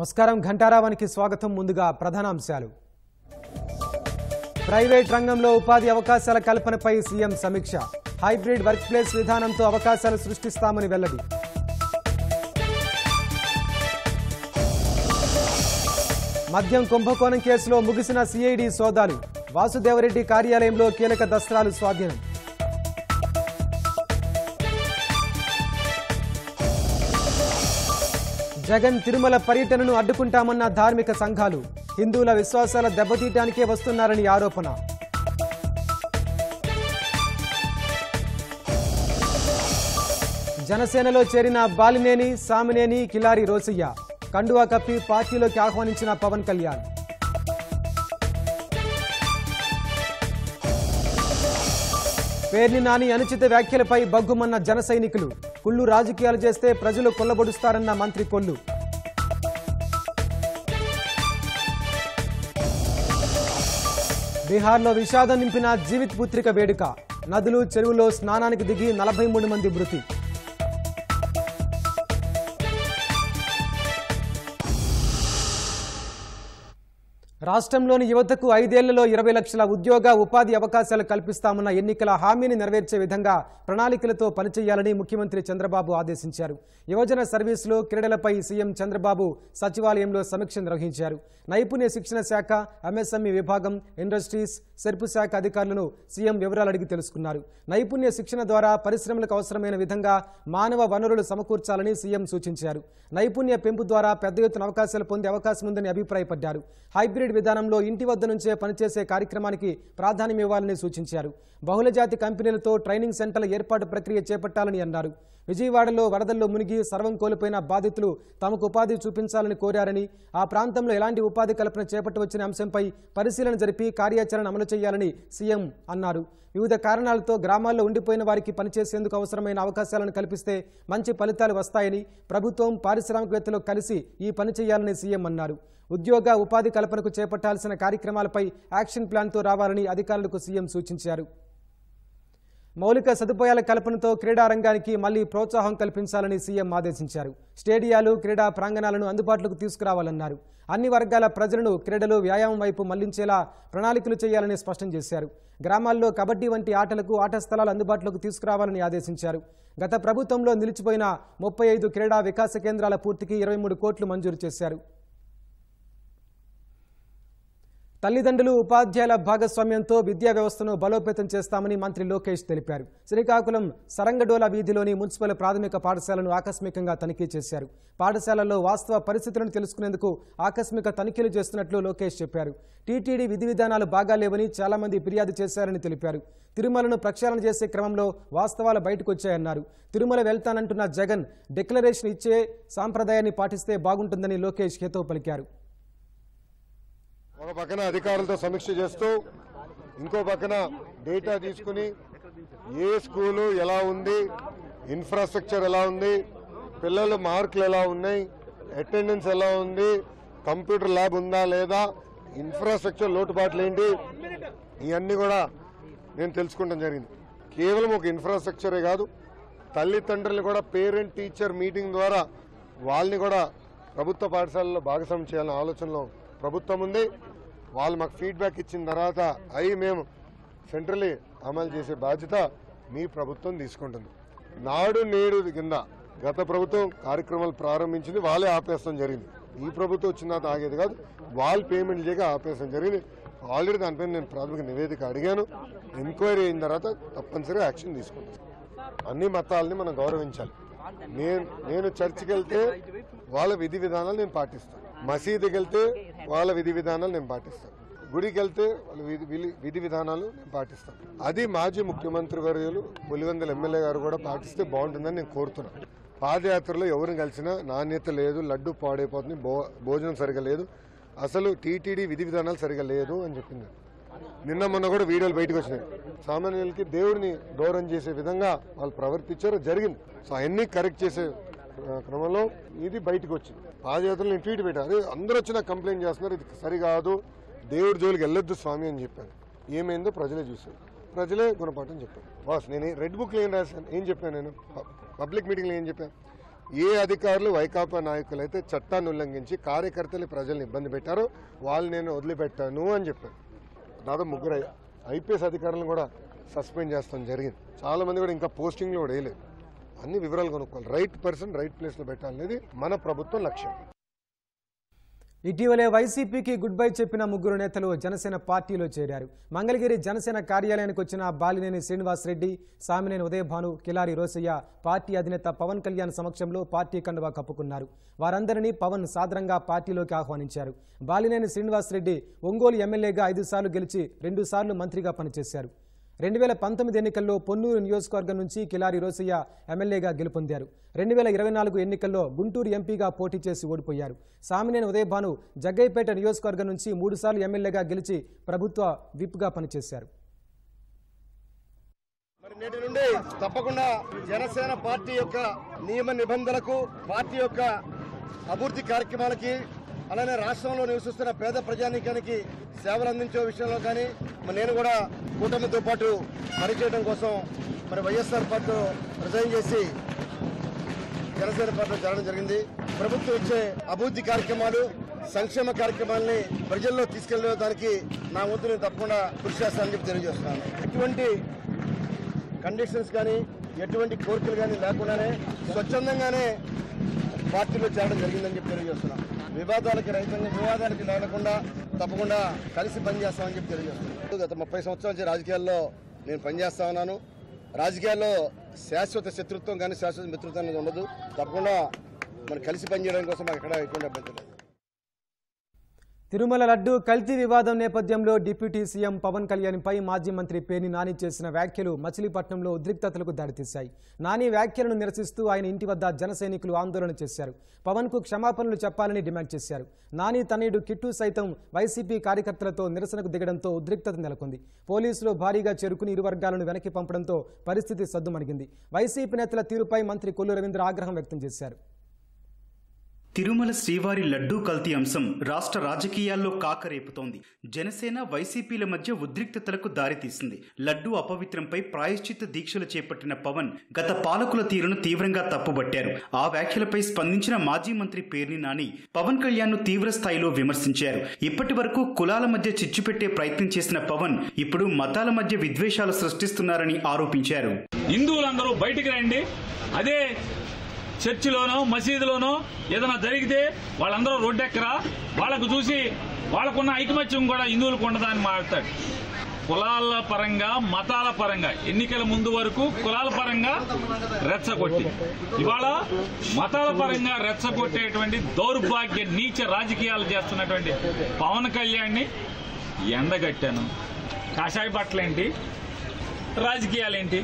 నమస్కారం ఘంటారావానికి స్వాగతం. ముందుగా ప్రధానాంశాలు. ప్రైవేట్ రంగంలో ఉపాధి అవకాశాల కల్పనపై సీఎం సమీక్ష. హైబ్రిడ్ వర్క్ ప్లేస్ విధానంతో అవకాశాలు సృష్టిస్తామని వెల్లడి. మద్యం కుంభకోణం కేసులో ముగిసిన సిఐడి సోదాలు. వాసుదేవరెడ్డి కార్యాలయంలో కీలక దస్త్రాలు స్వాధీనం. జగన్ తిరుమల పర్యటనను అడ్డుకుంటామన్న ధార్మిక సంఘాలు. హిందువుల విశ్వాసాల దెబ్బతీయడానికే వస్తున్నారని ఆరోపణ. జనసేనలో చేరిన బాలినేని, సామినేని, కిలారి రోసయ్య. కండువా కప్పి పార్టీలోకి ఆహ్వానించిన పవన్ కళ్యాణ్. పేర్ని నాని అనుచిత వ్యాఖ్యలపై బగ్గుమన్న జన సైనికులు. కుళ్ళు రాజకీయాలు చేస్తే ప్రజలు కొల్లబొడుస్తారన్న మంత్రి కొల్లు. బీహార్లో విషాదం నింపిన జీవిత్ పుత్రిక వేడుక. నదులు, చెరువులో స్నానానికి దిగి 43 మంది మృతి. రాష్ట్రంలోని యువతకు 5 ఏళ్లలో 20 లక్షల ఉద్యోగ ఉపాధి అవకాశాలు కల్పిస్తామన్న ఎన్నికల హామీని నెరవేర్చే విధంగా ప్రణాళికలతో పనిచేయాలని ముఖ్యమంత్రి చంద్రబాబు ఆదేశించారు. యువజన సర్వీసులు, క్రీడలపై సీఎం చంద్రబాబు సచివాలయంలో సమీక్ష నిర్వహించారు. నైపుణ్య శిక్షణ శాఖ, ఎంఎస్ఎంఈ విభాగం, ఇండస్ట్రీస్, సెర్పు శాఖ అధికారులను సీఎం వివరాలు అడిగి తెలుసుకున్నారు. నైపుణ్య శిక్షణ ద్వారా పరిశ్రమలకు అవసరమైన విధంగా మానవ వనరులు సమకూర్చాలని సీఎం సూచించారు. నైపుణ్య పెంపు ద్వారా పెద్ద ఎత్తున అవకాశాలు పొందే అవకాశం ఉందని అభిప్రాయపడ్డారు. హైబ్రిడ్ విధానంలో ఇంటి వద్ద నుంచే పనిచేసే కార్యక్రమానికి ప్రాధాన్యం ఇవ్వాలని సూచించారు. బహుళజాతి కంపెనీలతో ట్రైనింగ్ సెంటర్ల ఏర్పాటు ప్రక్రియ చేపట్టాలని అన్నారు. విజయవాడలో వరదల్లో మునిగి సర్వం కోల్పోయిన బాధితులు తమకు ఉపాధి చూపించాలని కోరారని, ఆ ప్రాంతంలో ఎలాంటి ఉపాధి కల్పన చేపట్టవచ్చిన అంశంపై పరిశీలన జరిపి కార్యాచరణ అమలు చేయాలని సీఎం అన్నారు. వివిధ కారణాలతో గ్రామాల్లో ఉండిపోయిన వారికి పనిచేసేందుకు అవసరమైన అవకాశాలను కల్పిస్తే మంచి ఫలితాలు వస్తాయని, ప్రభుత్వం, పారిశ్రామికవేత్తలు కలిసి ఈ పని చేయాలని సీఎం అన్నారు. ఉద్యోగ ఉపాధి కల్పనకు చేపట్టాల్సిన కార్యక్రమాలపై యాక్షన్ ప్లాన్తో రావాలని అధికారులకు సీఎం సూచించారు. మౌలిక సదుపాయాల కల్పనతో క్రీడా రంగానికి మళ్లీ ప్రోత్సాహం కల్పించాలని సీఎం ఆదేశించారు. స్టేడియాలు, క్రీడా ప్రాంగణాలను అందుబాటులోకి తీసుకురావాలన్నారు. అన్ని వర్గాల ప్రజలను క్రీడలు, వ్యాయామం వైపు మళ్లించేలా ప్రణాళికలు చేయాలని స్పష్టం చేశారు. గ్రామాల్లో కబడ్డీ వంటి ఆటలకు ఆట స్థలాలు అందుబాటులోకి తీసుకురావాలని ఆదేశించారు. గత ప్రభుత్వంలో నిలిచిపోయిన 35 క్రీడా వికాస కేంద్రాల పూర్తికి 23 కోట్లు మంజూరు చేశారు. తల్లిదండ్రులు, ఉపాధ్యాయుల భాగస్వామ్యంతో విద్యా వ్యవస్థను బలోపేతం చేస్తామని మంత్రి లోకేష్ తెలిపారు. శ్రీకాకుళం సరంగడోల వీధిలోని మున్సిపల్ ప్రాథమిక పాఠశాలను ఆకస్మికంగా తనిఖీ చేశారు. పాఠశాలల్లో వాస్తవ పరిస్థితులను తెలుసుకునేందుకు ఆకస్మిక తనిఖీలు చేస్తున్నట్లు లోకేష్ చెప్పారు. టీటీడీ విధి విధానాలు బాగాలేవని చాలామంది ఫిర్యాదు చేశారని తెలిపారు. తిరుమలను ప్రక్షాళన చేసే క్రమంలో వాస్తవాలు బయటకొచ్చాయన్నారు. తిరుమల వెళ్తానంటున్న జగన్ డిక్లరేషన్ ఇచ్చే సాంప్రదాయాన్ని పాటిస్తే బాగుంటుందని లోకేష్ హితవు పలికారు. ఒక పక్కన అధికారులతో సమీక్ష చేస్తూ, ఇంకో పక్కన డేటా తీసుకుని ఏ స్కూలు ఎలా ఉంది, ఇన్ఫ్రాస్ట్రక్చర్ ఎలా ఉంది, పిల్లల మార్కులు ఎలా ఉన్నాయి, అటెండెన్స్ ఎలా ఉంది, కంప్యూటర్ ల్యాబ్ ఉందా లేదా, ఇన్ఫ్రాస్ట్రక్చర్ లోటుపాట్లు ఏంటి, ఇవన్నీ కూడా నేను తెలుసుకోవడం జరిగింది. కేవలం ఒక ఇన్ఫ్రాస్ట్రక్చరే కాదు, తల్లిదండ్రులు కూడా పేరెంట్ టీచర్ మీటింగ్ ద్వారా వాళ్ళని కూడా ప్రభుత్వ పాఠశాలలో భాగస్వామ్యం చేయాలనే ఆలోచనలో ప్రభుత్వం ఉంది. వాళ్ళు మాకు ఫీడ్బ్యాక్ ఇచ్చిన తర్వాత అవి మేము సెంట్రలీ అమలు చేసే బాధ్యత మీ ప్రభుత్వం తీసుకుంటుంది. నాడు నేడు కింద గత ప్రభుత్వం కార్యక్రమాలు ప్రారంభించింది, వాళ్ళే ఆపేస్తాం జరిగింది. ఈ ప్రభుత్వం వచ్చిన తర్వాత ఆగేది కాదు, వాళ్ళు పేమెంట్ చేయక ఆపేస్తాం జరిగింది. ఆల్రెడీ దానిపైన నేను ప్రాథమిక నివేదిక అడిగాను. ఎంక్వైరీ అయిన తర్వాత తప్పనిసరిగా యాక్షన్ తీసుకుంటాను. అన్ని మతాలని మనం గౌరవించాలి. నేను చర్చికి వెళ్తే వాళ్ళ విధి విధానాలు నేను పాటిస్తాను, మసీదుకి వెళ్తే వాళ్ళ విధి విధానాలు నేను పాటిస్తాను, గుడికి వెళ్తే వాళ్ళ విధి విధానాలు నేను పాటిస్తాను. అది మాజీ ముఖ్యమంత్రి వర్యులు పులివెందుల ఎమ్మెల్యే గారు కూడా పాటిస్తే బాగుంటుందని నేను కోరుతున్నాను. పాదయాత్రలో ఎవరిని కలిసినా నాణ్యత లేదు, లడ్డు పాడైపోతుంది, భోజనం సరిగా లేదు, అసలు టీటీడీ విధి విధానాలు సరిగా లేదు అని చెప్పింది. నిన్న మొన్న కూడా వీడియోలు బయటకు వచ్చినాయి. సామాన్యులకి దేవుడిని గౌరవం చేసే విధంగా వాళ్ళు ప్రవర్తించారు, జరిగింది. సో అవన్నీ కరెక్ట్ చేసే క్రమంలో ఇది బయటకు వచ్చింది. పాదయాత్రలో నేను ట్వీట్ పెట్టాను, అదే అందరూ వచ్చి నాకు కంప్లైంట్ చేస్తున్నారు, ఇది సరికాదు, దేవుడి జోలికి వెళ్ళొద్దు స్వామి అని చెప్పాను. ఏమైందో ప్రజలే చూశారు, ప్రజలే గుణపాఠం చెప్పాను. బాస్ నేను రెడ్ బుక్లో ఏం రాశాను, ఏం చెప్పాను, నేను పబ్లిక్ మీటింగ్లో ఏం చెప్పాను, ఏ అధికారులు వైకాపా నాయకులు అయితే చట్టాన్ని ఉల్లంఘించి కార్యకర్తలు ప్రజల్ని ఇబ్బంది పెట్టారో వాళ్ళు నేను వదిలిపెట్టాను అని చెప్పాను. దాదాపు 3 ఐపీఎస్ అధికారులను కూడా సస్పెండ్ చేస్తాం జరిగింది. చాలా మంది కూడా ఇంకా పోస్టింగ్లు కూడా వేయలేదు. అన్ని వివరాలు కొనుక్కోవాలి. రైట్ పర్సన్ రైట్ ప్లేస్లో పెట్టాలనేది మన ప్రభుత్వం లక్ష్యం. ఇటీవలే వైసీపీకి గుడ్ బై చెప్పిన 3 నేతలు జనసేన పార్టీలో చేరారు. మంగళగిరి జనసేన కార్యాలయానికి వచ్చిన బాలినేని శ్రీనివాసరెడ్డి, సామినేని ఉదయభాను, కిలారి రోసయ్య పార్టీ అధినేత పవన్ కళ్యాణ్ సమక్షంలో పార్టీ కండువా కప్పుకున్నారు. వారందరినీ పవన్ సాదరంగా పార్టీలోకి ఆహ్వానించారు. బాలినేని శ్రీనివాసరెడ్డి ఒంగోలు ఎమ్మెల్యేగా 5 సార్లు గెలిచి 2 సార్లు మంత్రిగా పనిచేశారు. 2019 ఎన్నికల్లో పొన్నూరు నియోజకవర్గం నుంచి కిలారి రోసయ్య ఎమ్మెల్యేగా గెలుపొందారు. 2024 ఎన్నికల్లో గుంటూరు ఎంపీగా పోటీ చేసి ఓడిపోయారు. సామినేని ఉదయభాను జగ్గైపేట నియోజకవర్గం నుంచి 3 సార్లు ఎమ్మెల్యేగా గెలిచి ప్రభుత్వ విప్గా పనిచేశారు. నేటి నుండి తప్పకుండా జనసేన పార్టీ యొక్క నియమ నిబంధనలకు, పార్టీ యొక్క అభివృద్ధి కార్యక్రమాలకి, అలానే రాష్ట్రంలో నివసిస్తున్న పేద ప్రజానీకానికి సేవలు అందించే విషయంలో కానీ నేను కూడా కూటమితో పాటు పనిచేయడం కోసం వైఎస్ఆర్ పార్టీ రిజైన్ చేసి జనసేన పార్టీలో చేరడం జరిగింది. ప్రభుత్వం ఇచ్చే అభివృద్ధి కార్యక్రమాలు, సంక్షేమ కార్యక్రమాలని ప్రజల్లో తీసుకెళ్లే దానికి నా వంతు నేను తప్పకుండా కృషి చేస్తానని చెప్పి తెలియజేస్తున్నాను. ఎటువంటి కండిషన్స్ కానీ ఎటువంటి కోరికలు కానీ లేకుండానే స్వచ్ఛందంగానే పార్టీలో చేరడం జరిగిందని చెప్పి తెలియజేస్తున్నాను. వివాదాలకి లేకుండా తప్పకుండా కలిసి పనిచేస్తామని చెప్పి తెలియజేస్తున్నాను. గత 30 సంవత్సరాల నుంచి రాజకీయాల్లో నేను పనిచేస్తా ఉన్నాను. రాజకీయాల్లో శాశ్వత శత్రుత్వం కానీ శాశ్వత మిత్రత్వం అనేది ఉండదు. తప్పకుండా మనం కలిసి పనిచేయడం కోసం మాకు ఎక్కడ ఎటువంటి అభ్యంతరం లేదు. తిరుమల లడ్డు కల్తీ వివాదం నేపథ్యంలో డిప్యూటీ సీఎం పవన్ కళ్యాణ్పై మాజీ మంత్రి పేర్ని నాని చేసిన వ్యాఖ్యలు మచిలీపట్నంలో ఉద్రిక్తతలకు దారితీశాయి. నాని వ్యాఖ్యలను నిరసిస్తూ ఆయన ఇంటి వద్ద జన సైనికులు ఆందోళన చేశారు. పవన్కు క్షమాపణలు చెప్పాలని డిమాండ్ చేశారు. నాని తనయుడు కిట్టు సైతం వైసీపీ కార్యకర్తలతో నిరసనకు దిగడంతో ఉద్రిక్తత నెలకొంది. పోలీసులు భారీగా చేరుకుని ఇరు వర్గాలను వెనక్కి పంపడంతో పరిస్థితి సద్దుమణిగింది. వైసీపీ నేతల తీరుపై మంత్రి కొల్లు రవీంద్ర ఆగ్రహం వ్యక్తం చేశారు. తిరుమల శ్రీవారి లడ్డూ కల్తీ అంశం రాష్ట్ర రాజకీయాల్లో కాకరేపుతోంది. జనసేన వైసీపీల మధ్య ఉద్రిక్తతలకు దారితీసింది. లడ్డూ అపవిత్రంపై ప్రాయశ్చిత్త దీక్షలు చేపట్టిన పవన్ గత పాలకుల తీరును తీవ్రంగా తప్పుబట్టారు. ఆ వ్యాఖ్యలపై స్పందించిన మాజీ మంత్రి పేర్ని నాని పవన్ కళ్యాణ్ ను తీవ్ర స్థాయిలో విమర్శించారు. ఇప్పటి వరకు కులాల మధ్య చిచ్చు పెట్టే ప్రయత్నం చేసిన పవన్ ఇప్పుడు మతాల మధ్య విద్వేషాలు సృష్టిస్తున్నారని ఆరోపించారు. హిందువులందరూ బయటికి రండి, అదే చర్చిలోనో మసీదులోనో ఏదైనా జరిగితే వాళ్ళందరూ రోడ్డెక్కరా, వాళ్ళకు చూసి వాళ్ళకున్న ఐకమత్యం కూడా హిందువులకు ఉండదని మాట్లాడతాడు. కులాల పరంగా, మతాల పరంగా ఎన్నికల ముందు వరకు కులాల పరంగా రెచ్చగొట్టి ఇవాళ మతాల పరంగా రెచ్చగొట్టేటువంటి దౌర్భాగ్య నీచ రాజకీయాలు చేస్తున్నటువంటి పవన్ కళ్యాణ్ని ఎండగట్టాను. కాషాయ బట్టలేంటి, రాజకీయాలేంటి,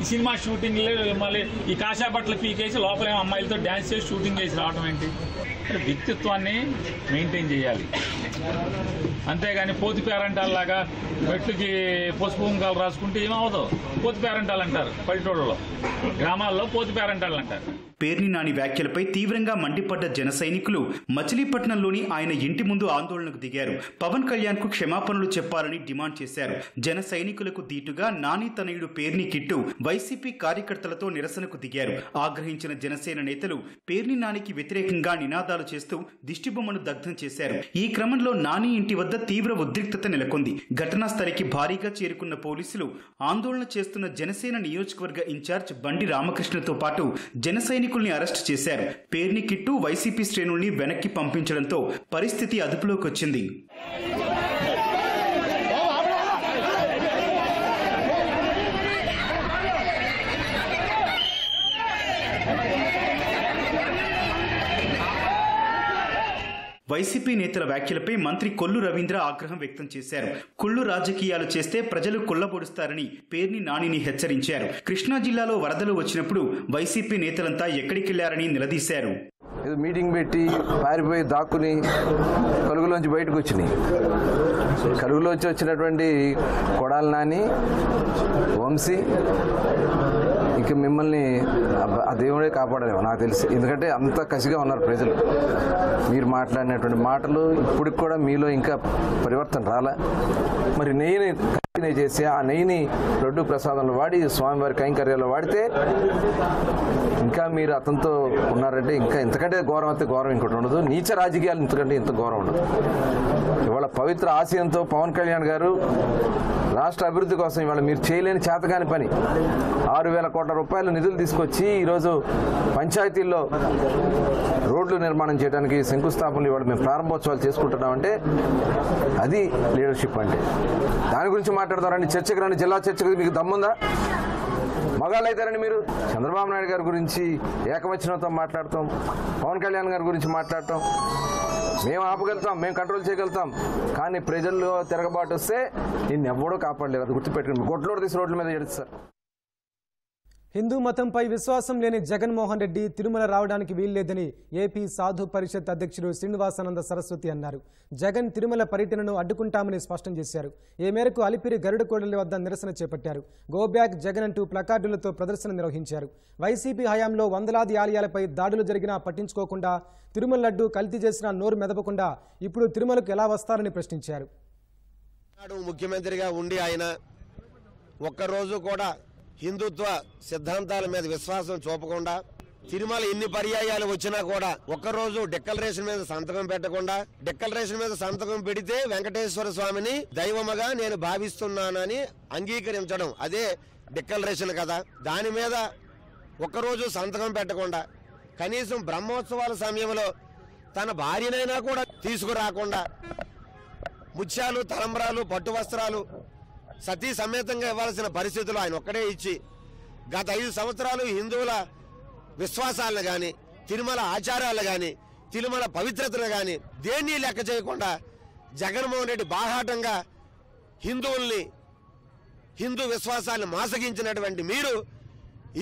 ఈ సినిమా షూటింగ్ మళ్ళీ ఈ కాషాయ బట్టలు పీకేసి లోపలేమో అమ్మాయిలతో డ్యాన్స్ చేసి షూటింగ్ చేసి రావడం ఏంటి? వ్యక్తిత్వాన్ని మెయింటైన్ చేయాలి. అంతేగాని పోతి పేరంటాల్లాగా మెట్లుకి పసుపు కుంకాలు రాసుకుంటే ఏమవుదో పోతి పేరంటాలు అంటారు. పల్లెటూళ్ళలో, గ్రామాల్లో పోతి పేరంటాలు అంటారు. పేర్ని నాని వ్యాఖ్యలపై తీవ్రంగా మండిపడ్డ జన సైనికులు మచిలీపట్నంలోని ఆయన ఇంటి ముందు ఆందోళనకు దిగారు. పవన్ కళ్యాణ్ కు క్షమాపణలు చెప్పాలని డిమాండ్ చేశారు. జన సైనికులకు దీటుగా నాని తనయుడు పేర్ని కిట్టు వైసీపీ కార్యకర్తలతో నిరసనకు దిగారు. ఆగ్రహించిన జనసేన నేతలు పేర్ని నానికి వ్యతిరేకంగా నినాదాలు చేస్తూ దిష్టిబొమ్మను దగ్ధం చేశారు. ఈ క్రమంలో నాని ఇంటి వద్ద తీవ్ర ఉద్రిక్తత నెలకొంది. ఘటనా స్థలికి భారీగా చేరుకున్న పోలీసులు ఆందోళన చేస్తున్న జనసేన నియోజకవర్గ ఇన్ఛార్జ్ బండి రామకృష్ణతో పాటు జన సైనికుల్ని అరెస్ట్ చేశారు. పేర్ని కిట్టు వైసీపీ శ్రేణుల్ని వెనక్కి పంపించడంతో పరిస్థితి అదుపులోకి వచ్చింది. వైసీపీ నేతల వ్యాఖ్యలపై మంత్రి కొల్లు రవీంద్ర ఆగ్రహం వ్యక్తం చేశారు. కుళ్ళు రాజకీయాలు చేస్తే ప్రజలు కుళ్లబొడుస్తారని పేర్ని నానిని హెచ్చరించారు. కృష్ణా జిల్లాలో వరదలు వచ్చినప్పుడు వైసీపీ నేతలంతా ఎక్కడికెళ్లారని నిలదీశారు. మీటింగ్ పెట్టి పారిపోయి దాక్కుని కలుగులోంచి బయటకు వచ్చినాయి. కలుగులోంచి వచ్చినటువంటి కొడాలి నాని, వంశీ, ఇక మిమ్మల్ని ఆ దేవుడే కాపాడలేము నాకు తెలిసి. ఎందుకంటే అంత కసిగా ఉన్నారు ప్రజలు. మీరు మాట్లాడినటువంటి మాటలు ఇప్పటికి కూడా మీలో ఇంకా పరివర్తన రాలే. మరి నేను చేసి ఆ నెయ్యిని లడ్డు ప్రసాదంలో వాడి స్వామివారి కైంకర్యాల్లో వాడితే ఇంకా మీరు అతనితో ఉన్నారంటే ఇంకా ఇంతకంటే గౌరవం అయితే గౌరవం ఇంకోటి ఉండదు. నీచ రాజకీయాలు ఇంతకంటే ఇంత గౌరవం ఉండదు. ఇవాళ పవిత్ర ఆశయంతో పవన్ కళ్యాణ్ గారు రాష్ట్ర అభివృద్ధి కోసం ఇవాళ మీరు చేయలేని చేతకాని పని 6,000 కోట్ల రూపాయల నిధులు తీసుకొచ్చి ఈరోజు పంచాయతీల్లో రోడ్లు నిర్మాణం చేయడానికి శంకుస్థాపనలు ఇవాళ మేము ప్రారంభోత్సవాలు చేసుకుంటున్నామంటే అది లీడర్షిప్ అంటే. దాని గురించి మాట్లాడతారండి. చర్చకు రండి, జిల్లా చర్చకు మీకు దమ్ముందా? మగాళ్ళు అయితారండి మీరు. చంద్రబాబు నాయుడు గారి గురించి ఏకవచనంతో మాట్లాడతాం, పవన్ కళ్యాణ్ గారి గురించి మాట్లాడటం మేము ఆపగలుగుతాం, మేము కంట్రోల్ చేయగలుగుతాం. కానీ ప్రజల్లో తిరగబాటు వస్తే నిన్ను ఎవడో కాపాడలేరు. అది గుర్తుపెట్టుకుని గొడ్లోడు తీసి రోడ్ల మీద చేస్తారు. హిందూ మతంపై విశ్వాసం లేని జగన్మోహన్ రెడ్డి తిరుమల రావడానికి వీల్లేదని ఏపీ సాధు పరిషత్ అధ్యక్షుడు శ్రీనివాసానంద సరస్వతి అన్నారు. జగన్ తిరుమల పర్యటనను అడ్డుకుంటామని స్పష్టం చేశారు. ఈ మేరకు అలిపిరి గరుడకోడలి వద్ద నిరసన చేపట్టారు. గో బ్యాక్ జగన్ అంటూ ప్లకార్డులతో ప్రదర్శన నిర్వహించారు. వైసీపీ హయాంలో వందలాది ఆలయాలపై దాడులు జరిగినా పట్టించుకోకుండా, తిరుమల లడ్డు కల్తీ చేసినా నోరు మెదపకుండా ఇప్పుడు తిరుమలకు ఎలా వస్తారని ప్రశ్నించారు. ముఖ్యమంత్రిగా ఉండి ఆయన ఒక్కరోజు కూడా హిందుత్వ సిద్ధాంతాల మీద విశ్వాసం చూపకుండా, తిరుమల ఇన్ని పర్యాయాలు వచ్చినా కూడా ఒక్కరోజు డిక్లరేషన్ మీద సంతకం పెట్టకుండా, డిక్లరేషన్ మీద సంతకం పెడితే వెంకటేశ్వర స్వామిని దైవముగా నేను భావిస్తున్నానని అంగీకరించడం అదే డిక్లరేషన్ కదా. దాని మీద ఒక్కరోజు సంతకం పెట్టకుండా, కనీసం బ్రహ్మోత్సవాల సమయంలో తన భార్యనైనా కూడా తీసుకురాకుండా, ముత్యాలు, తలంబ్రాలు, పట్టు వస్త్రాలు సతీ సమేతంగా ఇవ్వాల్సిన పరిస్థితులు ఆయన ఒక్కడే ఇచ్చి గత 5 సంవత్సరాలు హిందువుల విశ్వాసాలను కానీ, తిరుమల ఆచారాలు కానీ, తిరుమల పవిత్రతను కానీ దేన్ని లెక్క చేయకుండా జగన్మోహన్ రెడ్డి బాహాటంగా హిందువుల్ని, హిందూ విశ్వాసాలను మోసగించినటువంటి మీరు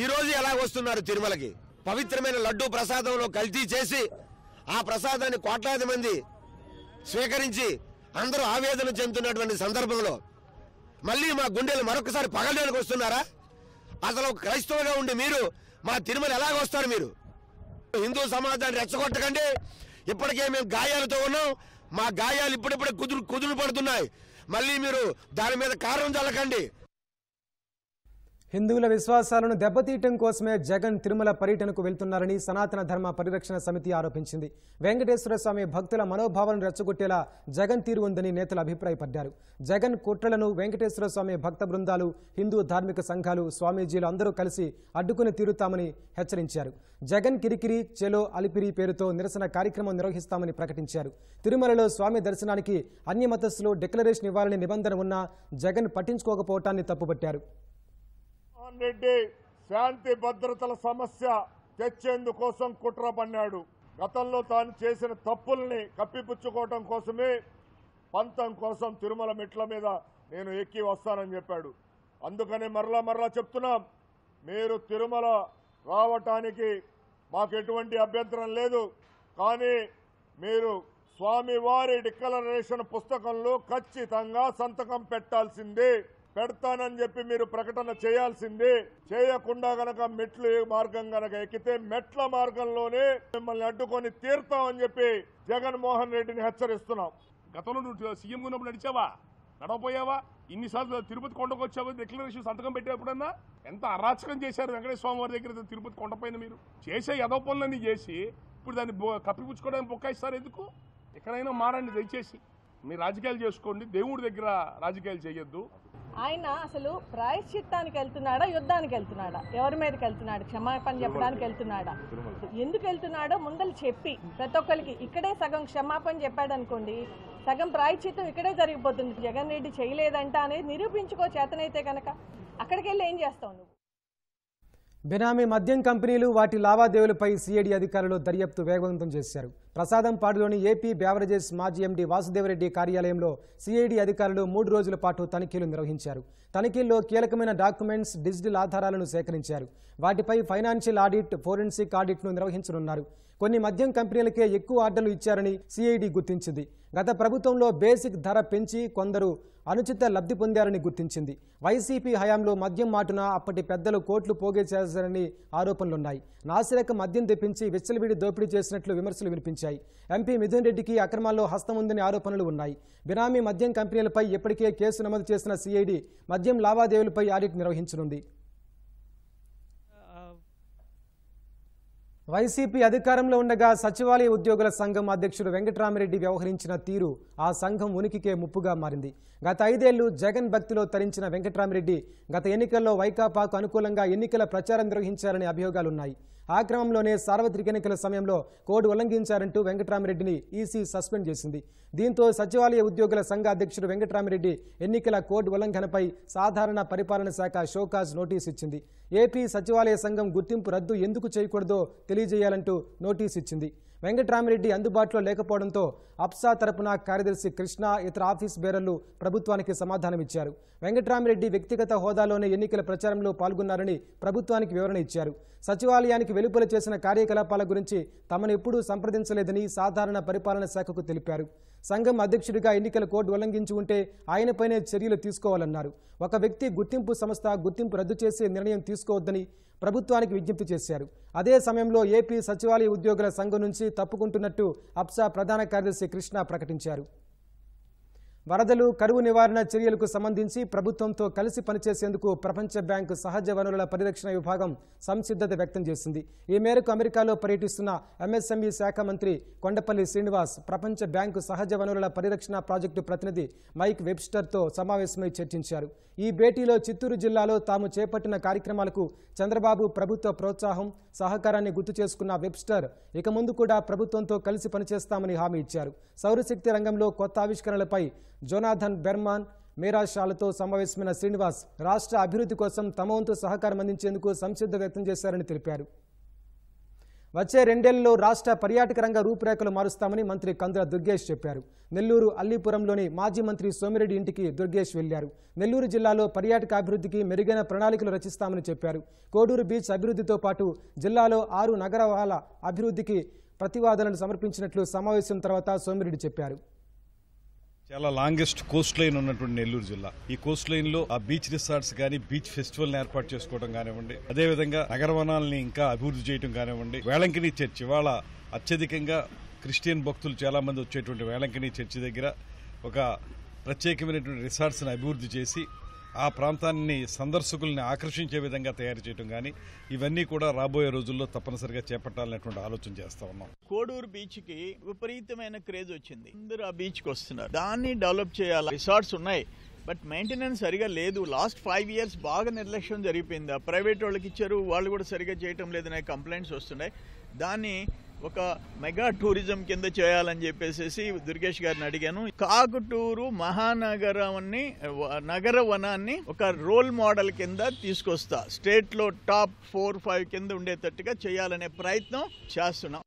ఈరోజు ఎలా వస్తున్నారు తిరుమలకి? పవిత్రమైన లడ్డూ ప్రసాదంలో కల్తీ చేసి ఆ ప్రసాదాన్ని కోట్లాది మంది స్వీకరించి అందరూ ఆవేదన చెందుతున్నటువంటి సందర్భంలో మళ్ళీ మా గుండెలు మరొకసారి పగలడానికి వస్తున్నారా? అసలు క్రైస్తవుగా ఉండి మీరు మా తిరుమల ఎలాగ వస్తారు? మీరు హిందూ సమాజాన్ని రెచ్చగొట్టకండి. ఇప్పటికే మేము గాయాలతో ఉన్నాం, మా గాయాలు ఇప్పుడిప్పుడే కుదురు పడుతున్నాయి. మళ్ళీ మీరు దాని మీద కారణం చల్లకండి. హిందువుల విశ్వాసాలను దెబ్బతీయటం కోసమే జగన్ తిరుమల పర్యటనకు వెళ్తున్నారని సనాతన ధర్మ పరిరక్షణ సమితి ఆరోపించింది. వెంకటేశ్వర స్వామి భక్తుల మనోభావాలను రెచ్చగొట్టేలా జగన్ తీరు ఉందని నేతలు అభిప్రాయపడ్డారు. జగన్ కుట్రలను వెంకటేశ్వర స్వామి భక్త బృందాలు, హిందూ ధార్మిక సంఘాలు, స్వామీజీలు అందరూ కలిసి అడ్డుకుని తీరుతామని హెచ్చరించారు. జగన్ కిరికిరి చెలో అలిపిరి పేరుతో నిరసన కార్యక్రమం నిర్వహిస్తామని ప్రకటించారు. తిరుమలలో స్వామి దర్శనానికి అన్య మతస్థులు డిక్లరేషన్ ఇవ్వాలని నిబంధన ఉన్నా జగన్ పట్టించుకోకపోవటాన్ని తప్పుపట్టారు. రెడ్డి శాంతి భద్రతల సమస్య తెచ్చేందుకోసం కుట్ర పన్నాడు. గతంలో తాను చేసిన తప్పుల్ని కప్పిపుచ్చుకోవటం కోసమే, పంతం కోసం తిరుమల మెట్ల మీద నేను ఎక్కి వస్తానని చెప్పాడు. అందుకనే మరలా చెప్తున్నాం, మీరు తిరుమల రావటానికి మాకు ఎటువంటి అభ్యంతరం లేదు. కానీ మీరు స్వామివారి డిక్లరేషన్ పుస్తకంలో ఖచ్చితంగా సంతకం పెట్టాల్సిందే. పెడతానని చెప్పి మీరు ప్రకటన చేయాల్సిందే. చేయకుండా గనక మెట్లు మార్గం గనక ఎక్కితే మెట్ల మార్గంలోనే మిమ్మల్ని అడ్డుకొని తీర్తామని చెప్పి జగన్మోహన్ రెడ్డిని హెచ్చరిస్తున్నాం. గతంలో నువ్వు సీఎం ఉన్నప్పుడు నడిచావా? నడవపోయావా? ఇన్నిసార్లు తిరుపతి కొండకు వచ్చావు, డిక్లరేషన్ సంతకం పెట్టేప్పుడన్నా? ఎంత అరాచకం చేశారు వెంకటేశ్వర స్వామి వారి దగ్గర తిరుపతి కొండపైన. మీరు చేసే యదవ పనులన్నీ చేసి ఇప్పుడు దాన్ని కప్పిపుచ్చుకోవడానికి బొక్కాయిస్తారు. ఎందుకు? ఎక్కడైనా మారండి దయచేసి. మీరు రాజకీయాలు చేసుకోండి, దేవుడి దగ్గర రాజకీయాలు చేయొద్దు. ఆయన అసలు ప్రాయశ్చిత్తానికి వెళ్తున్నాడా, యుద్ధానికి వెళ్తున్నాడా, ఎవరి మీదకి వెళ్తున్నాడు, క్షమాపణ చెప్పడానికి వెళ్తున్నాడా, ఎందుకు వెళ్తున్నాడో ముందలు చెప్పి ప్రతి ఒక్కరికి ఇక్కడే సగం క్షమాపణ చెప్పాడు అనుకోండి, సగం ప్రాయశ్చిత్తం ఇక్కడే జరిగిపోతుంది. జగన్ రెడ్డి చేయలేదంట అనేది నిరూపించుకో చేతనైతే కనుక. అక్కడికి వెళ్ళి ఏం చేస్తావు నువ్వు? బెనామీ మద్యం కంపెనీలు, వాటి లావాదేవీలపై సిఐడి అధికారులు దర్యాప్తు వేగవంతం చేశారు. ప్రసాదంపాడులోని ఏపీ బ్యావరేజెస్ మాజీ ఎండీ వాసుదేవరెడ్డి కార్యాలయంలో సిఐడి అధికారులు 3 రోజుల పాటు తనిఖీలు నిర్వహించారు. తనిఖీల్లో కీలకమైన డాక్యుమెంట్స్, డిజిటల్ ఆధారాలను సేకరించారు. వాటిపై ఫైనాన్షియల్ ఆడిట్, ఫోరెన్సిక్ ఆడిట్ను నిర్వహించనున్నారు. కొన్ని మద్యం కంపెనీలకే ఎక్కువ ఆర్డర్లు ఇచ్చారని సిఐడి గుర్తించింది. గత ప్రభుత్వంలో బేసిక్ ధర పెంచి కొందరు అనుచిత లబ్ధి పొందారని గుర్తించింది. వైసీపీ హయాంలో మద్యం మాటున అప్పటి పెద్దలు కోట్లు పోగే చేశారని ఆరోపణలున్నాయి. నాసిరకం మద్యం తెప్పించి విచ్చలవిడి దోపిడీ చేసినట్లు విమర్శలు వినిపించాయి. ఎంపీ మిథున్ రెడ్డికి అక్రమాల్లో హస్తం ఉందని ఆరోపణలు ఉన్నాయి. బినామీ మద్యం కంపెనీలపై ఇప్పటికే కేసు నమోదు చేసిన సిఐడి మద్యం లావాదేవీలపై ఆడిట్ నిర్వహించనుంది. వైసీపీ అధికారంలో ఉండగా సచివాలయ ఉద్యోగుల సంఘం అధ్యక్షుడు వెంకటరామిరెడ్డి వ్యవహరించిన తీరు ఆ సంఘం ఉనికికే ముప్పుగా మారింది. గత 5 ఏళ్లు జగన్ భక్తిలో తరించిన వెంకటరామిరెడ్డి గత ఎన్నికల్లో వైకాపాకు అనుకూలంగా ఎన్నికల ప్రచారం నిర్వహించారనే అభియోగాలున్నాయి. ఆ క్రమంలోనే సార్వత్రిక ఎన్నికల సమయంలో కోడ్ ఉల్లంఘించారంటూ వెంకటరామిరెడ్డిని ఈసీ సస్పెండ్ చేసింది. దీంతో సచివాలయ ఉద్యోగుల సంఘ అధ్యక్షుడు వెంకటరామిరెడ్డి ఎన్నికల కోడ్ ఉల్లంఘనపై సాధారణ పరిపాలన శాఖ షోకాజ్ నోటీస్ ఇచ్చింది. ఏపీ సచివాలయ సంఘం గుర్తింపు రద్దు ఎందుకు చేయకూడదో తెలియజేయాలంటూ నోటీస్ ఇచ్చింది. వెంకటరామిరెడ్డి అందుబాటులో లేకపోవడంతో అప్సా తరపున కార్యదర్శి కృష్ణ ఇతర ఆఫీస్ బేరర్లు ప్రభుత్వానికి సమాధానమిచ్చారు. వెంకటరామిరెడ్డి వ్యక్తిగత హోదాలోనే ఎన్నికల ప్రచారంలో పాల్గొన్నారని ప్రభుత్వానికి వివరణ ఇచ్చారు. సచివాలయానికి వెలుపల చేసిన కార్యకలాపాల గురించి తమను ఎప్పుడూ సంప్రదించలేదని సాధారణ పరిపాలన శాఖకు తెలిపారు. సంఘం అధ్యక్షుడిగా ఎన్నికల కోడ్ ఉల్లంఘించి ఉంటే ఆయనపైనే చర్యలు తీసుకోవాలన్నారు. ఒక వ్యక్తి గుర్తింపు సంస్థ గుర్తింపు రద్దు చేసే నిర్ణయం తీసుకోవద్దని ప్రభుత్వానికి విజ్ఞప్తి చేశారు. అదే సమయంలో ఏపీ సచివాలయ ఉద్యోగుల సంఘం నుంచి తప్పుకుంటున్నట్టు అప్సా ప్రధాన కార్యదర్శి కృష్ణ ప్రకటించారు. వరదలు, కరువు నివారణ చర్యలకు సంబంధించి ప్రభుత్వంతో కలిసి పనిచేసేందుకు ప్రపంచ బ్యాంకు సహజ వనరుల పరిరక్షణ విభాగం సంసిద్ధత వ్యక్తం చేసింది. ఈ మేరకు అమెరికాలో పర్యటిస్తున్న ఎంఎస్ఎంఈ శాఖ మంత్రి కొండపల్లి శ్రీనివాస్ ప్రపంచ బ్యాంకు సహజ వనరుల పరిరక్షణ ప్రాజెక్టు ప్రతినిధి మైక్ వెబ్స్టర్తో సమావేశమై చర్చించారు. ఈ భేటీలో చిత్తూరు జిల్లాలో తాము చేపట్టిన కార్యక్రమాలకు చంద్రబాబు ప్రభుత్వ ప్రోత్సాహం, సహకారాన్ని గుర్తు చేసుకున్న వెబ్స్టర్ ఇక ముందు కూడా ప్రభుత్వంతో కలిసి పనిచేస్తామని హామీ ఇచ్చారు. సౌరశక్తి రంగంలో కొత్త ఆవిష్కరణలపై జోనాథన్ బెర్మాన్, మీరా షాలతో సమావేశమైన శ్రీనివాస్ రాష్ట్ర అభివృద్ధి కోసం తమ వంతు సహకారం అందించేందుకు సంసిద్ధత వ్యక్తం చేశారని తెలిపారు. వచ్చే 2 ఏళ్లలో రాష్ట్ర పర్యాటక రంగ రూపురేఖలు మారుస్తామని మంత్రి కందుల దుర్గేష్ చెప్పారు. నెల్లూరు అల్లీపురంలోని మాజీ మంత్రి సోమిరెడ్డి ఇంటికి దుర్గేష్ వెళ్లారు. నెల్లూరు జిల్లాలో పర్యాటక అభివృద్ధికి మెరుగైన ప్రణాళికలు రచిస్తామని చెప్పారు. కోడూరు బీచ్ అభివృద్ధితో పాటు జిల్లాలో 6 నగరాల అభివృద్ధికి ప్రతిపాదనలు సమర్పించినట్లు సమావేశం తర్వాత సోమిరెడ్డి చెప్పారు. చాలా లాంగెస్ట్ కోస్ట్ లైన్ ఉన్నటువంటి నెల్లూరు జిల్లా. ఈ కోస్ట్ లైన్ లో ఆ బీచ్ రిసార్ట్స్ కానీ, బీచ్ ఫెస్టివల్ ఏర్పాటు చేసుకోవడం కానివ్వండి, అదేవిధంగా నగరవనాలని ఇంకా అభివృద్ధి చేయడం కానివ్వండి, వేలంకిని చర్చి వాళ్ళ అత్యధికంగా క్రిస్టియన్ భక్తులు చాలా మంది వచ్చేటువంటి వేలంకిని చర్చి దగ్గర ఒక ప్రత్యేకమైనటువంటి రిసార్ట్స్ ని అభివృద్ధి చేసి ఆ ప్రాంతాన్ని సందర్శకుల్ని ఆకర్షించే విధంగా తయారు చేయడం కానీ, ఇవన్నీ కూడా రాబోయే రోజుల్లో తప్పనిసరిగా చేపట్టాలనేటువంటి ఆలోచన చేస్తా ఉన్నాం. కోడూరు బీచ్ కి విపరీతమైన క్రేజ్ వచ్చింది. అందరూ ఆ బీచ్ కి వస్తున్నారు. దాన్ని డెవలప్ చేయాలి. రిసార్ట్స్ ఉన్నాయి, బట్ మెయింటెనెన్స్ సరిగా లేదు. లాస్ట్ 5 years బాగా నిర్లక్ష్యం జరిగిపోయింది. ఆ ప్రైవేట్ వాళ్ళకి ఇచ్చారు, వాళ్ళు కూడా సరిగా చేయటం లేదనే కంప్లైంట్స్ వస్తున్నాయి. దాన్ని ఒక మెగా టూరిజం కింద చేయాలని చెప్పేసి దుర్గేష్ గారిని అడిగాను. కాకుటూరు మహానగరాన్ని, నగర వనాన్ని ఒక రోల్ మోడల్ కింద తీసుకొస్తా, స్టేట్ లో టాప్ 4-5 కింద ఉండేటట్టుగా చేయాలనే ప్రయత్నం చేస్తున్నాం.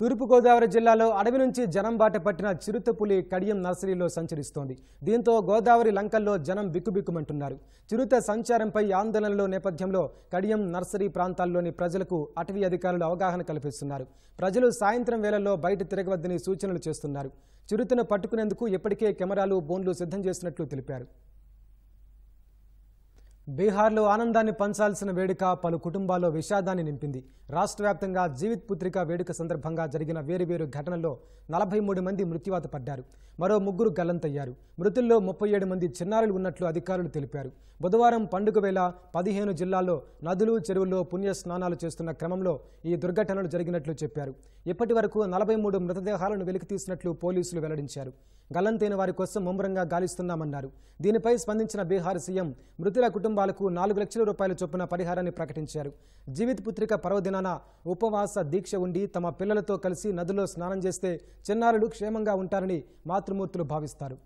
తూర్పుగోదావరి జిల్లాలో అడవి నుంచి జనం బాట పట్టిన చిరుతపులి కడియం నర్సరీలో సంచరిస్తోంది. దీంతో గోదావరి లంకల్లో జనం బిక్కుబిక్కుమంటున్నారు. చిరుత సంచారంపై ఆందోళనలో నేపథ్యంలో కడియం నర్సరీ ప్రాంతాల్లోని ప్రజలకు అటవీ అధికారులు అవగాహన కల్పిస్తున్నారు. ప్రజలు సాయంత్రం వేళల్లో బయట తిరగవద్దని సూచనలు చేస్తున్నారు. చిరుతను పట్టుకునేందుకు ఇప్పటికే కెమెరాలు, బోన్లు సిద్ధం చేసినట్లు తెలిపారు. బీహార్లో ఆనందాన్ని పంచాల్సిన వేడుక పలు కుటుంబాల్లో విషాదాన్ని నింపింది. రాష్ట్ర వ్యాప్తంగా జీవిత్ పుత్రిక వేడుక సందర్భంగా జరిగిన వేరువేరు ఘటనల్లో 43 మంది మృత్యువాత పడ్డారు. మరో 3 గల్లంతయ్యారు. మృతుల్లో 37 మంది చిన్నారులు ఉన్నట్లు అధికారులు తెలిపారు. బుధవారం పండుగ వేళ 15 జిల్లాల్లో నదులు, చెరువుల్లో పుణ్య స్నానాలు చేస్తున్న క్రమంలో ఈ దుర్ఘటనలు జరిగినట్లు చెప్పారు. ఇప్పటి వరకు 43 మృతదేహాలను వెలికితీసినట్లు పోలీసులు వెల్లడించారు. గల్లంతైన వారి కోసం ముమ్మరంగా గాలిస్తున్నామన్నారు. దీనిపై స్పందించిన బీహార్ సీఎం మృతుల కుటుంబాలకు 4 లక్షల రూపాయల చొప్పున పరిహారాన్ని ప్రకటించారు. జీవిత్ పుత్రిక పర్వదినాన ఉపవాస దీక్ష ఉండి తమ పిల్లలతో కలిసి నదిలో స్నానం చేస్తే చిన్నారులు క్షేమంగా ఉంటారని మాతృమూర్తులు భావిస్తారు.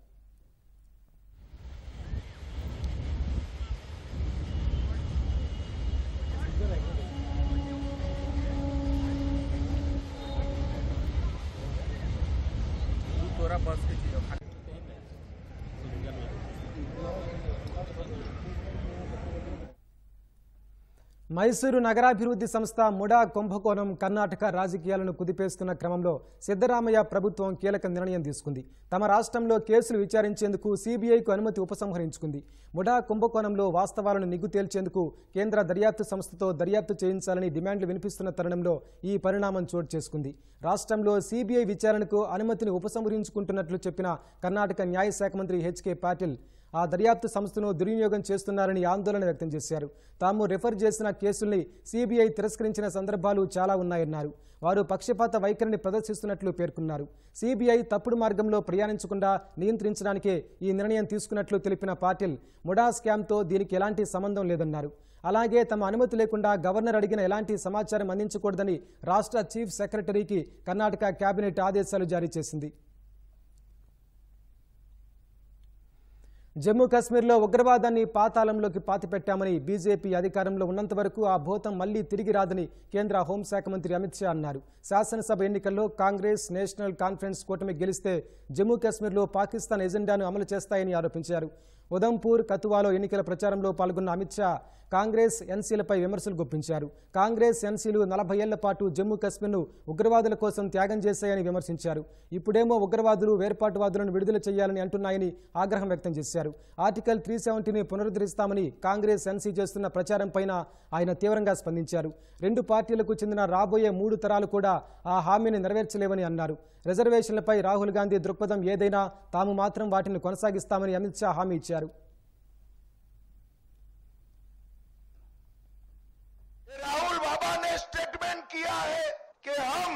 మైసూరు నగరాభివృద్ధి సంస్థ ముడా కుంభకోణం కర్ణాటక రాజకీయాలను కుదిపేస్తున్న క్రమంలో సిద్ధరామయ్య ప్రభుత్వం కీలక నిర్ణయం తీసుకుంది. తమ రాష్ట్రంలో కేసులు విచారించేందుకు సిబిఐకు అనుమతి ఉపసంహరించుకుంది. ముడా కుంభకోణంలో వాస్తవాలను నిగ్గు తేల్చేందుకు కేంద్ర దర్యాప్తు సంస్థతో దర్యాప్తు చేయించాలని డిమాండ్లు వినిపిస్తున్న తరుణంలో ఈ పరిణామం చోటు చేసుకుంది. రాష్ట్రంలో సిబిఐ విచారణకు అనుమతిని ఉపసంహరించుకుంటున్నట్లు చెప్పిన కర్ణాటక న్యాయశాఖ మంత్రి హెచ్కే పాటిల్ ఆ దర్యాప్తు సంస్థను దుర్వినియోగం చేస్తున్నారని ఆందోళన వ్యక్తం చేశారు. తాము రిఫర్ చేసిన కేసుల్ని సిబిఐ తిరస్కరించిన సందర్భాలు చాలా ఉన్నాయన్నారు. వారు పక్షపాత వైఖరిని ప్రదర్శిస్తున్నట్లు పేర్కొన్నారు. సిబిఐ తప్పుడు మార్గంలో ప్రయాణించకుండా నియంత్రించడానికే ఈ నిర్ణయం తీసుకున్నట్లు తెలిపిన పాటిల్ ముడా స్కామ్తో దీనికి ఎలాంటి సంబంధం లేదన్నారు. అలాగే తమ అనుమతి లేకుండా గవర్నర్ అడిగిన ఎలాంటి సమాచారం అందించకూడదని రాష్ట్ర చీఫ్ సెక్రటరీకి కర్ణాటక కేబినెట్ ఆదేశాలు జారీ చేసింది. జమ్మూ కశ్మీర్లో ఉగ్రవాదాన్ని పాతాళంలోకి పాతిపెట్టామని బీజేపీ అధికారంలో ఉన్నంత వరకు ఆ భూతం మళ్లీ తిరిగి రాదని కేంద్ర హోంశాఖ మంత్రి అమిత్ షా అన్నారు. శాసనసభ ఎన్నికల్లో కాంగ్రెస్ నేషనల్ కాన్ఫరెన్స్ కూటమి గెలిస్తే జమ్మూ కశ్మీర్లో పాకిస్తాన్ ఎజెండాను అమలు చేస్తాయని ఆరోపించారు. ఉదంపూర్ కతువాలో ఎన్నికల ప్రచారంలో పాల్గొన్న అమిత్ షా కాంగ్రెస్ ఎన్సీలపై విమర్శలు గుప్పించారు. కాంగ్రెస్ ఎన్సీలు 40 ఏళ్ల పాటు జమ్మూ కశ్మీర్ను ఉగ్రవాదుల కోసం త్యాగం చేశాయని విమర్శించారు. ఇప్పుడేమో ఉగ్రవాదులు వేర్పాటువాదులను విడుదల చేయాలని అంటున్నాయని ఆగ్రహం వ్యక్తం చేశారు. ఆర్టికల్ 370ని పునరుద్ధరిస్తామని కాంగ్రెస్ ఎన్సీ చేస్తున్న ప్రచారంపైన ఆయన తీవ్రంగా స్పందించారు. 2 పార్టీలకు చెందిన రాబోయే 3 తరాలు కూడా ఆ హామీని నెరవేర్చలేవని అన్నారు. రిజర్వేషన్లపై రాహుల్ గాంధీ దృక్పథం ఏదైనా తాము మాత్రం వాటిని కొనసాగిస్తామని అమిత్ షా హామీ ఇచ్చారు. राहुल बाबा ने स्टेटमेंट किया है कि हम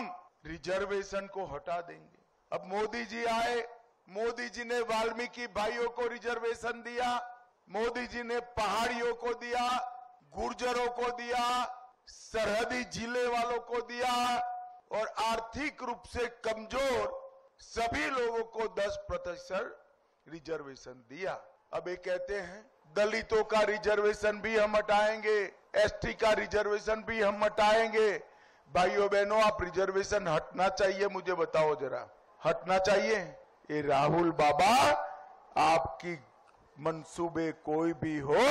रिजर्वेशन को हटा देंगे. अब मोदी जी आए, मोदी जी ने वाल्मीकि भाइयों को रिजर्वेशन दिया, मोदी जी ने पहाड़ियों को दिया, गुर्जरों को दिया, सरहदी जिले वालों को दिया और आर्थिक रूप से कमजोर सभी लोगों को 10% रिजर्वेशन दिया. अब ये कहते हैं दलितों का रिजर्वेशन भी हम हटाएंगे, एसटी का रिजर्वेशन भी हम हटाएंगे. भाइयों बहनों, आप रिजर्वेशन हटना चाहिए, मुझे बताओ जरा, हटना चाहिए? ये राहुल बाबा, आपकी मंसूबे कोई भी हो,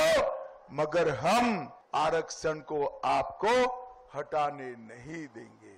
मगर हम आरक्षण को आपको हटाने नहीं देंगे.